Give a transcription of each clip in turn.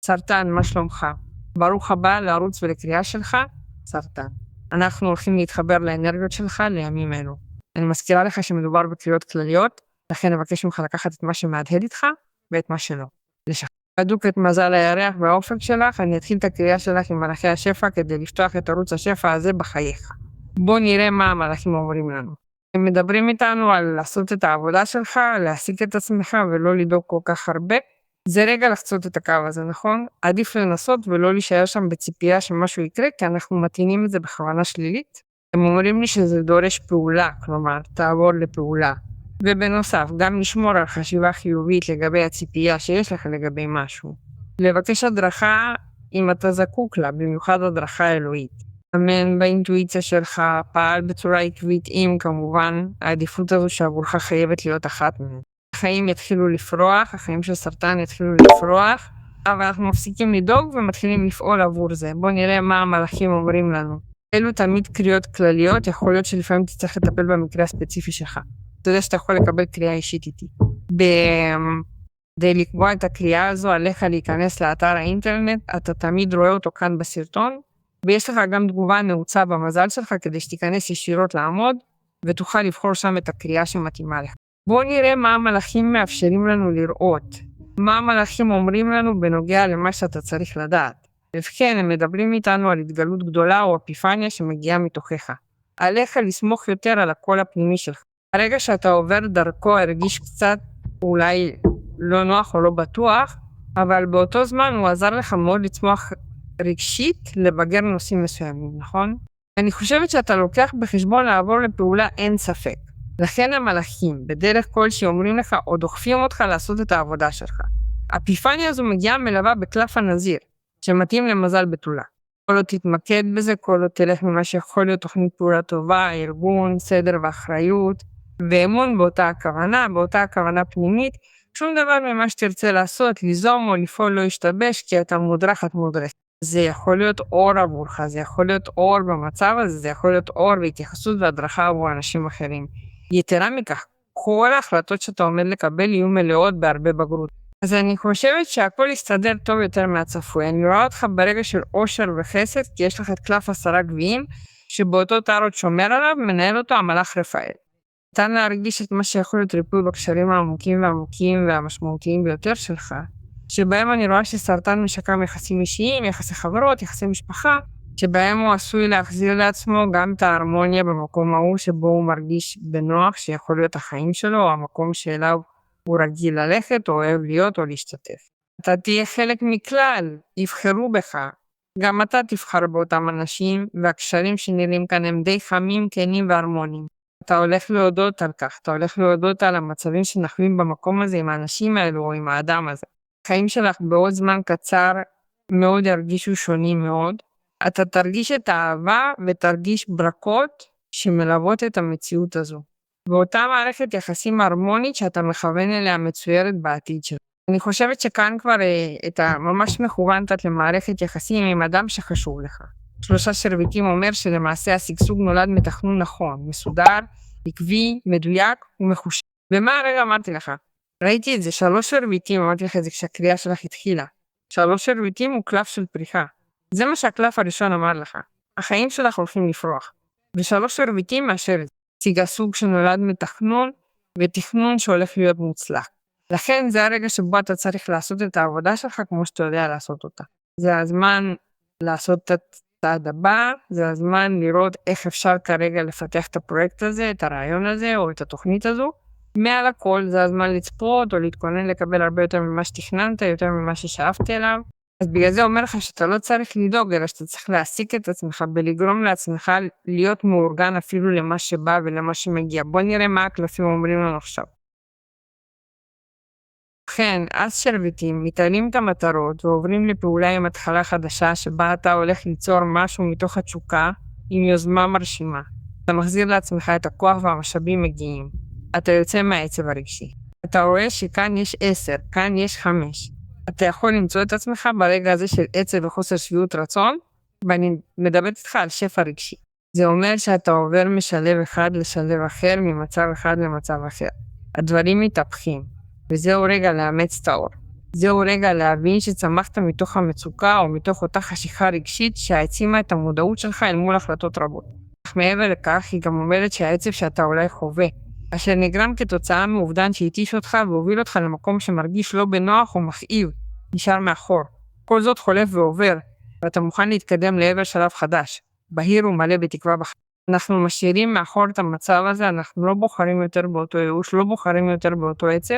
סרטן, מה שלומך? ברוך הבא לערוץ ולקריאה שלך, סרטן. אנחנו הולכים להתחבר לאנרגיות שלך לימים אלו. אני מזכירה לך שמדובר בקריאות כלליות, לכן אבקש ממך לקחת את מה שמהדהד איתך ואת מה שלא. לשחרר בדוק את מזל הירח והאופק שלך, אני אתחיל את הקריאה שלך עם מלאכי השפע כדי לפתוח את ערוץ השפע הזה בחייך. בוא נראה מה המלאכים אומרים לנו. הם מדברים איתנו על לעשות את העבודה שלך, להעסיק את עצמך ולא לדאוג כל כך הרבה. זה רגע לחצות את הקו הזה, נכון? עדיף לנסות ולא להישאר שם בציפייה שמשהו יקרה, כי אנחנו מתאינים את זה בכוונה שלילית. הם אומרים לי שזה דורש פעולה, כלומר, תעבור לפעולה. ובנוסף, גם לשמור על חשיבה חיובית לגבי הציפייה שיש לך לגבי משהו. לבקש הדרכה אם אתה זקוק לה, במיוחד הדרכה אלוהית. אמן באינטואיציה שלך, פעל בצורה עקבית עם, כמובן, העדיפות הזו שעבורך חייבת להיות אחת מהן. החיים יתחילו לפרוח, החיים של סרטן יתחילו לפרוח, אבל אנחנו מפסיקים לדאוג ומתחילים לפעול עבור זה. בואו נראה מה המלאכים אומרים לנו. אלו תמיד קריאות כלליות, יכול להיות שלפעמים תצטרך לטפל במקרה הספציפי שלך. אתה יודע שאתה יכול לקבל קריאה אישית איתי. כדי לקבוע את הקריאה הזו, עליך להיכנס לאתר האינטרנט, אתה תמיד רואה אותו כאן בסרטון, ויש לך גם תגובה נעוצה במזל שלך כדי שתיכנס ישירות לעמוד, ותוכל לבחור שם את הקריאה שמתאימה לך. בואו נראה מה המלאכים מאפשרים לנו לראות. מה המלאכים אומרים לנו בנוגע למה שאתה צריך לדעת. ובכן, הם מדברים איתנו על התגלות גדולה או אפיפניה שמגיעה מתוכך. עליך לסמוך יותר על הקול הפנימי שלך. הרגע שאתה עובר דרכו הרגיש קצת אולי לא נוח או לא בטוח, אבל באותו זמן הוא עזר לך מאוד לצמוח רגשית לבגר נושאים מסוימים, נכון? אני חושבת שאתה לוקח בחשבון לעבור לפעולה אין ספק. לכן המלאכים בדרך כלשהי אומרים לך או דוחפים אותך לעשות את העבודה שלך. האפיפניה הזו מגיעה מלווה בקלף הנזיר, שמתאים למזל בתולה. כל לא תתמקד בזה, כל לא תלך ממה שיכול להיות תוכנית פעולה טובה, ארגון, סדר ואחריות, ואמון באותה הכוונה פנימית, שום דבר ממה שתרצה לעשות, ליזום או לפעול לא ישתבש, כי אתה מודרכת. זה יכול להיות אור עבורך, זה יכול להיות אור במצב הזה, זה יכול להיות אור והתייחסות והדרכה עבור אנשים אחרים. יתרה מכך, כל ההחלטות שאתה עומד לקבל יהיו מלאות בהרבה בגרות. אז אני חושבת שהכל יסתדר טוב יותר מהצפוי. אני רואה אותך ברגע של אושר וחסד, כי יש לך את קלף 10 גביעים, שבאותו טארוט שומר עליו, מנהל אותו המלאך רפאל. ניתן להרגיש את מה שיכול להיות ריפוי בקשרים העמוקים והמשמעותיים ביותר שלך, שבהם אני רואה שסרטן משקם יחסים אישיים, יחסי חברות, יחסי משפחה, שבהם הוא עשוי להחזיר לעצמו גם את ההרמוניה במקום ההוא שבו הוא מרגיש בנוח, שיכול להיות החיים שלו, או המקום שאליו הוא רגיל ללכת, או אוהב להיות, או להשתתף. אתה תהיה חלק מכלל, יבחרו בך. גם אתה תבחר באותם אנשים, והקשרים שנראים כאן הם די חמים, כנים והרמוניים. אתה הולך להודות על כך, אתה הולך להודות על המצבים שנחווים במקום הזה עם האנשים האלו, או עם האדם הזה. החיים שלך בעוד זמן קצר מאוד ירגישו שונים מאוד. אתה תרגיש את האהבה ותרגיש ברכות שמלוות את המציאות הזו. באותה מערכת יחסים הרמונית שאתה מכוון אליה מצוירת בעתיד שלך. אני חושבת שכאן כבר אתה ממש מכוונת למערכת יחסים עם אדם שחשוב לך. 3 שרביטים אומר שלמעשה השגשוג נולד מתכנון נכון, מסודר, עקבי, מדויק ומחושב. ומה הרגע אמרתי לך? ראיתי את זה, 3 שרביטים, אמרתי לך את זה כשהקריאה שלך התחילה. 3 שרביטים הוא קלף של פריחה. זה מה שהקלף הראשון אמר לך. החיים שלך הולכים לפרוח. ו3 שרביטים מאשר את זה. שגשוג שנולד מתכנון, ותכנון שהולך להיות מוצלח. לכן זה הרגע שבו אתה צריך לעשות את העבודה שלך כמו שאתה יודע לעשות אותה. זה הזמן לעשות את הצעד הבא, זה הזמן לראות איך אפשר כרגע לפתח את הפרויקט הזה, את הרעיון הזה או את התוכנית הזו. מעל הכל זה הזמן לצפות או להתכונן לקבל הרבה יותר ממה שתכננת, יותר ממה ששאפת אליו. אז בגלל זה אומר לך שאתה לא צריך לדאוג, אלא שאתה צריך להעסיק את עצמך ולגרום לעצמך להיות מאורגן אפילו למה שבא ולמה שמגיע. בוא נראה מה הקלפים אומרים לנו עכשיו. כן, אז שרביטים מתעלים את המטרות ועוברים לפעולה עם התחלה חדשה שבה אתה הולך ליצור משהו מתוך התשוקה עם יוזמה מרשימה. אתה מחזיר לעצמך את הכוח והמשאבים מגיעים. אתה יוצא מהעצב הרגשי. אתה רואה שכאן יש 10, כאן יש 5. אתה יכול למצוא את עצמך ברגע הזה של עצב וחוסר שביעות רצון, ואני מדברת איתך על שפע רגשי. זה אומר שאתה עובר משלב אחד לשלב אחר, ממצב אחד למצב אחר. הדברים מתהפכים, וזהו רגע לאמץ את האור. זהו רגע להבין שצמחת מתוך המצוקה או מתוך אותה חשיכה רגשית שהעצימה את המודעות שלך אל מול החלטות רבות. אך מעבר לכך, היא גם אומרת שהעצב שאתה אולי חווה, אשר נגרם כתוצאה מאובדן שהתיש אותך והוביל אותך למקום שמרגיש לא בנוח או מכאיב, נשאר מאחור. כל זאת חולף ועובר, ואתה מוכן להתקדם לעבר שלב חדש, בהיר ומלא בתקווה בחיים. אנחנו משאירים מאחור את המצב הזה, אנחנו לא בוחרים יותר באותו ייאוש, לא בוחרים יותר באותו עצב.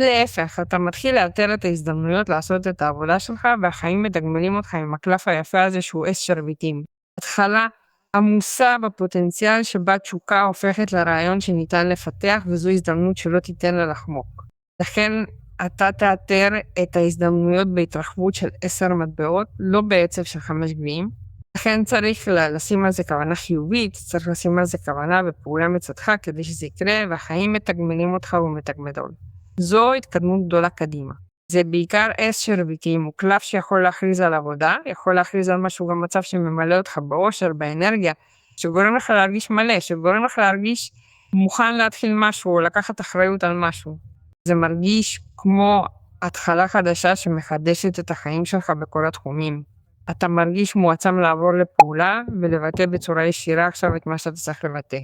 להפך, אתה מתחיל לאתר את ההזדמנויות לעשות את העבודה שלך, והחיים מתגמלים אותך עם הקלף היפה הזה שהוא עץ שרביטים. התחלה עמוסה בפוטנציאל שבה תשוקה הופכת לרעיון שניתן לפתח, וזו הזדמנות שלא תיתן לה לחמוק. לכן אתה תאתר את ההזדמנויות בהתרחבות של 10 מטבעות, לא בעצב של 5 גביעים. לכן צריך לשים על זה כוונה חיובית, צריך לשים על זה כוונה ופעולה מצדך כדי שזה יקרה, והחיים מתגמלים אותך ומתגמדול. זו התקדמות גדולה קדימה. זה בעיקר עץ שרביטים, הוא קלף שיכול להכריז על עבודה, יכול להכריז על משהו גם מצב שממלא אותך באושר, באנרגיה, שגורם לך להרגיש מלא, שגורם לך להרגיש מוכן להתחיל משהו או לקחת אחריות על משהו. זה מרגיש כמו התחלה חדשה שמחדשת את החיים שלך בכל התחומים. אתה מרגיש מועצם לעבור לפעולה ולבטא בצורה ישירה עכשיו את מה שאתה צריך לבטא.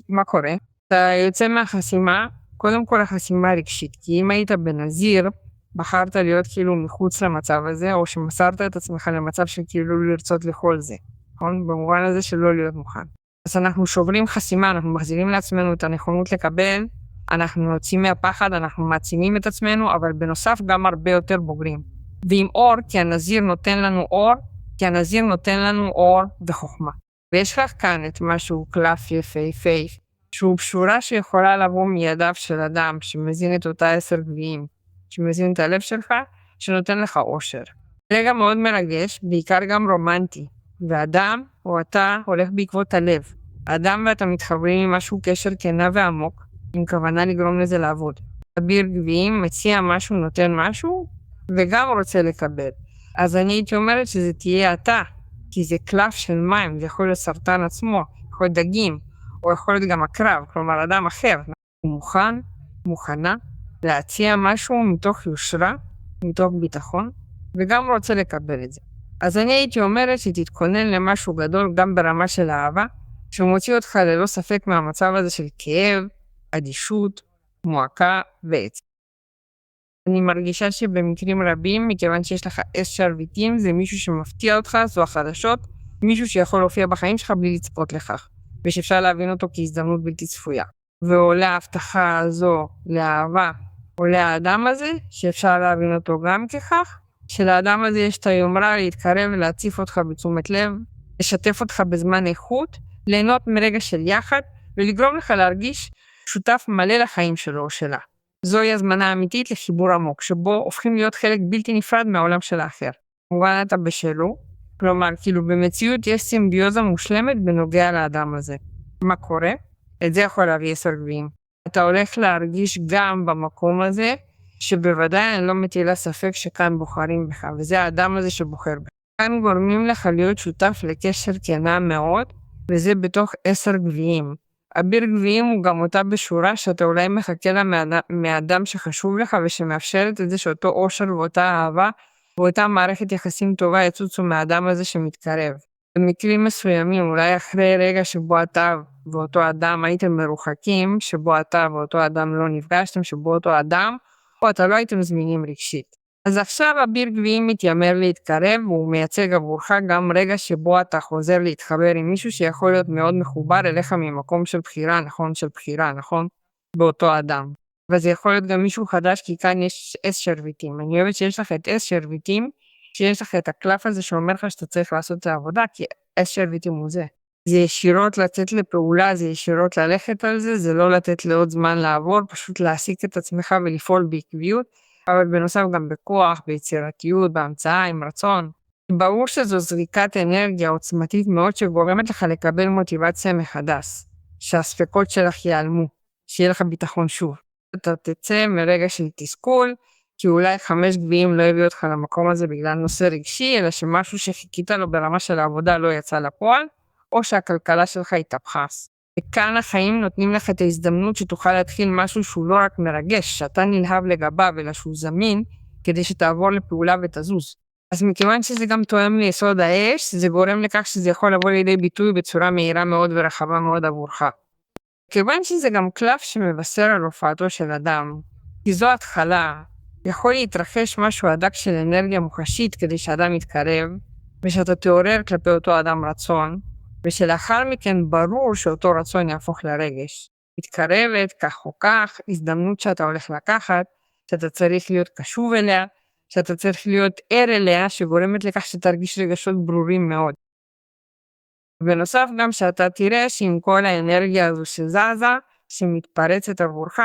מה קורה? אתה יוצא מהחסימה, קודם כל החסימה רגשית, כי אם היית בנזיר, בחרת להיות כאילו מחוץ למצב הזה, או שמסרת את עצמך למצב של כאילו לרצות לכל זה, נכון? במובן הזה שלא להיות מוכן. אז אנחנו שוברים חסימה, אנחנו מחזירים לעצמנו את הנכונות לקבל, אנחנו יוצאים מהפחד, אנחנו מעצימים את עצמנו, אבל בנוסף גם הרבה יותר בוגרים. ועם אור, כי הנזיר נותן לנו אור וחוכמה. ויש לך כאן את משהו קלף יפהפה, שהוא בשורה שיכולה לבוא מידיו של אדם שמזין את אותה 10 גביעים, שמזין את הלב שלך, שנותן לך אושר. רגע מאוד מרגש, בעיקר גם רומנטי, ואדם או אתה הולך בעקבות הלב. האדם ואתה מתחברים עם משהו קשר כנה ועמוק, עם כוונה לגרום לזה לעבוד. אביר גביעים מציע משהו, נותן משהו, וגם רוצה לקבל. אז אני הייתי אומרת שזה תהיה אתה, כי זה קלף של מים, זה יכול להיות סרטן עצמו, יכול להיות דגים, או יכול להיות גם הקרב, כלומר אדם אחר. הוא מוכנה, להציע משהו מתוך יושרה, מתוך ביטחון, וגם רוצה לקבל את זה. אז אני הייתי אומרת שתתכונן למשהו גדול גם ברמה של אהבה, שמוציא אותך ללא ספק מהמצב הזה של כאב, אדישות, מועקה ועצב. אני מרגישה שבמקרים רבים, מכיוון שיש לך עץ שרביטים, זה מישהו שמפתיע אותך, זו החדשות, מישהו שיכול להופיע בחיים שלך בלי לצפות לכך, ושאפשר להבין אותו כהזדמנות בלתי צפויה. ועולה ההבטחה הזו לאהבה, עולה האדם הזה, שאפשר להבין אותו גם ככך, שלאדם הזה יש את היומרה להתקרב ולהציף אותך בתשומת לב, לשתף אותך בזמן איכות, ליהנות מרגע של יחד, ולגרום לך להרגיש שותף מלא לחיים שלו או שלה. זוהי הזמנה אמיתית לחיבור עמוק, שבו הופכים להיות חלק בלתי נפרד מהעולם של האחר. כמובן אתה בשלו, כלומר, כאילו במציאות יש סימביוזה מושלמת בנוגע לאדם הזה. מה קורה? את זה יכול להביא 10 גביעים. אתה הולך להרגיש גם במקום הזה, שבוודאי אני לא מטילה ספק שכאן בוחרים בך, וזה האדם הזה שבוחר בך. כאן גורמים לך להיות שותף לקשר כנה מאוד, וזה בתוך 10 גביעים. אביר גביעים הוא גם אותה בשורה שאתה אולי מחכה לה מאדם שחשוב לך ושמאפשרת את זה שאותו אושר ואותה אהבה ואותה מערכת יחסים טובה יצוצו מהאדם הזה שמתקרב. במקרים מסוימים, אולי אחרי רגע שבו אתה ואותו אדם הייתם מרוחקים, שבו אתה ואותו אדם לא נפגשתם, שבו אותו אדם או אתה לא הייתם זמינים רגשית. אז עכשיו אביר גביעים מתיימר להתקרב והוא מייצג עבורך גם רגע שבו אתה חוזר להתחבר עם מישהו שיכול להיות מאוד מחובר אליך ממקום של בחירה, נכון? באותו אדם. וזה יכול להיות גם מישהו חדש כי כאן יש עץ שרביטים. אני אוהבת שיש לך את עץ שרביטים, שיש לך את הקלף הזה שאומר לך שאתה צריך לעשות את העבודה, כי עץ שרביטים הוא זה. זה ישירות לצאת לפעולה, זה ישירות ללכת על זה, זה לא לתת לעוד זמן לעבור, פשוט להעסיק את עצמך ולפעול בעקביות. אבל בנוסף גם בכוח, ביצירתיות, בהמצאה, עם רצון. ברור שזו זריקת אנרגיה עוצמתית מאוד שגורמת לך לקבל מוטיבציה מחדש, שהספקות שלך ייעלמו, שיהיה לך ביטחון שוב. אתה תצא מרגע של תסכול, כי אולי 5 גביעים לא הביא אותך למקום הזה בגלל נושא רגשי, אלא שמשהו שחיכית לו ברמה של העבודה לא יצא לפועל, או שהכלכלה שלך התהפכה. וכאן החיים נותנים לך את ההזדמנות שתוכל להתחיל משהו שהוא לא רק מרגש, שאתה נלהב לגביו אלא שהוא זמין, כדי שתעבור לפעולה ותזוז. אז מכיוון שזה גם תואם ליסוד האש, זה גורם לכך שזה יכול לבוא לידי ביטוי בצורה מהירה מאוד ורחבה מאוד עבורך. כיוון שזה גם קלף שמבשר על הופעתו של אדם, כי זו התחלה, יכול להתרחש משהו הדק של אנרגיה מוחשית כדי שאדם יתקרב, ושאתה תעורר כלפי אותו אדם רצון, ושלאחר מכן ברור שאותו רצון יהפוך לרגש. מתקרבת, כך או כך, הזדמנות שאתה הולך לקחת, שאתה צריך להיות קשוב אליה, שאתה צריך להיות ער אליה, שגורמת לכך שתרגיש רגשות ברורים מאוד. בנוסף גם שאתה תראה שעם כל האנרגיה הזו שזזה, שמתפרצת עבורך,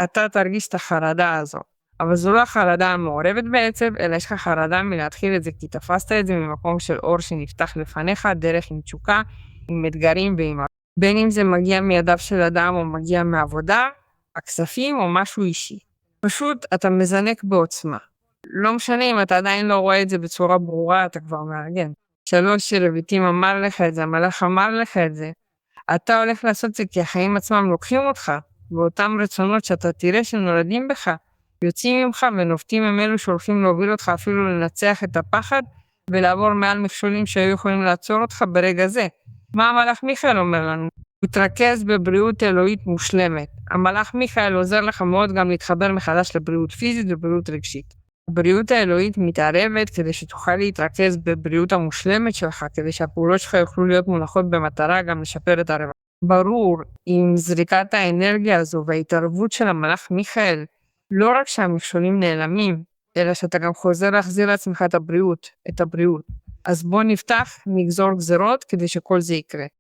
אתה תרגיש את החרדה הזו. אבל זו לא החרדה המעורבת בעצב, אלא יש לך חרדה מלהתחיל את זה, כי תפסת את זה ממקום של אור שנפתח לפניך, דרך עם תשוקה, עם אתגרים ועם בין אם זה מגיע מידיו של אדם או מגיע מעבודה, הכספים או משהו אישי. פשוט אתה מזנק בעוצמה. לא משנה אם אתה עדיין לא רואה את זה בצורה ברורה, אתה כבר מארגן. 3 שרביטים אמר לך את זה, המלאך אמר לך את זה. אתה הולך לעשות את זה כי החיים עצמם לוקחים אותך, ואותם רצונות שאתה תראה שנולדים בך, יוצאים ממך ונופתים הם אלו שהולכים להוביל אותך אפילו לנצח את הפחד, ולעבור מעל מכשולים שהיו יכולים לעצור אותך ברגע זה. מה המלאך מיכאל אומר לנו? מתרכז בבריאות אלוהית מושלמת. המלאך מיכאל עוזר לך מאוד גם להתחבר מחדש לבריאות פיזית ובריאות רגשית. הבריאות האלוהית מתערבת כדי שתוכל להתרכז בבריאות המושלמת שלך, כדי שהפעולות שלך יוכלו להיות מונחות במטרה גם לשפר את הרווחה. ברור, עם זריקת האנרגיה הזו וההתערבות של המלאך מיכאל, לא רק שהמכשולים נעלמים, אלא שאתה גם חוזר להחזיר לעצמך את הבריאות. אז בוא נפתח, נגזור גזרות כדי שכל זה יקרה.